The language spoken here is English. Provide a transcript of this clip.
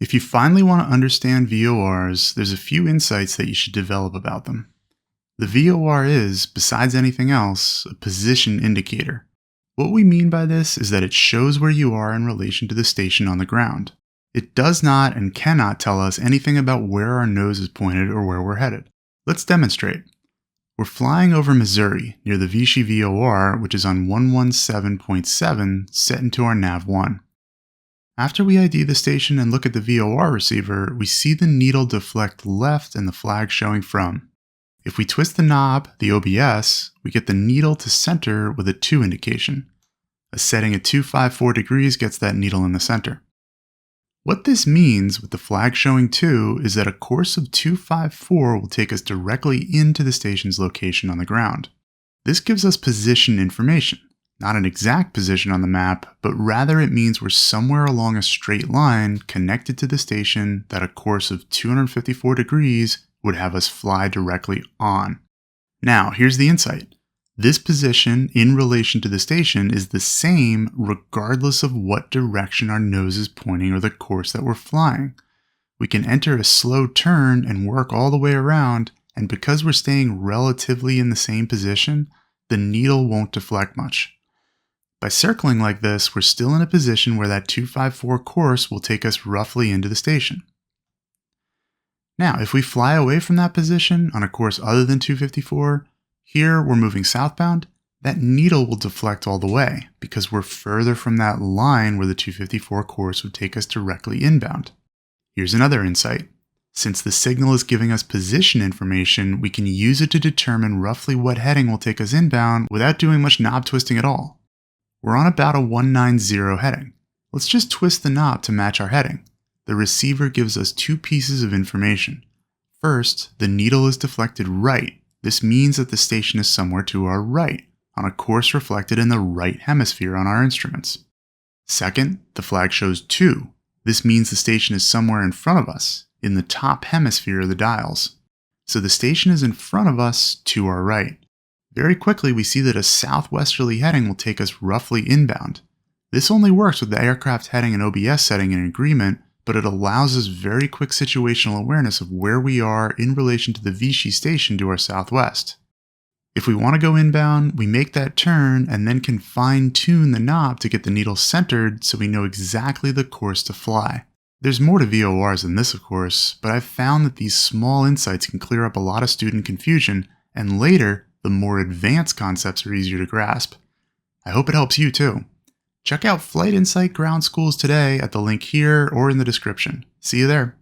If you finally want to understand VORs, there's a few insights that you should develop about them. The VOR is, besides anything else, a position indicator. What we mean by this is that it shows where you are in relation to the station on the ground. It does not and cannot tell us anything about where our nose is pointed or where we're headed. Let's demonstrate. We're flying over Missouri near the Vichy VOR, which is on 117.7, set into our nav1. After we ID the station and look at the VOR receiver, we see the needle deflect left and the flag showing from. If we twist the knob, the OBS, we get the needle to center with a 2 indication. A setting at 254 degrees gets that needle in the center. What this means with the flag showing 2 is that a course of 254 will take us directly into the station's location on the ground. This gives us position information, not an exact position on the map, but rather it means we're somewhere along a straight line connected to the station that a course of 254 degrees would have us fly directly on. Now, here's the insight. This position in relation to the station is the same regardless of what direction our nose is pointing or the course that we're flying. We can enter a slow turn and work all the way around, and because we're staying relatively in the same position, the needle won't deflect much. By circling like this, we're still in a position where that 254 course will take us roughly into the station. Now, if we fly away from that position on a course other than 254, here we're moving southbound, that needle will deflect all the way because we're further from that line where the 254 course would take us directly inbound. Here's another insight. Since the signal is giving us position information, we can use it to determine roughly what heading will take us inbound without doing much knob twisting at all. We're on about a 190 heading. Let's just twist the knob to match our heading. The receiver gives us 2 pieces of information. First, the needle is deflected right. This means that the station is somewhere to our right, on a course reflected in the right hemisphere on our instruments. Second, the flag shows 2. This means the station is somewhere in front of us, in the top hemisphere of the dials. So the station is in front of us to our right. Very quickly, we see that a southwesterly heading will take us roughly inbound. This only works with the aircraft heading and OBS setting in agreement, but it allows us very quick situational awareness of where we are in relation to the Vichy station to our southwest. If we want to go inbound, we make that turn and then can fine-tune the knob to get the needle centered so we know exactly the course to fly. There's more to VORs than this, of course, but I've found that these small insights can clear up a lot of student confusion, and later, the more advanced concepts are easier to grasp. I hope it helps you too. Check out Flight Insight Ground Schools today at the link here or in the description. See you there.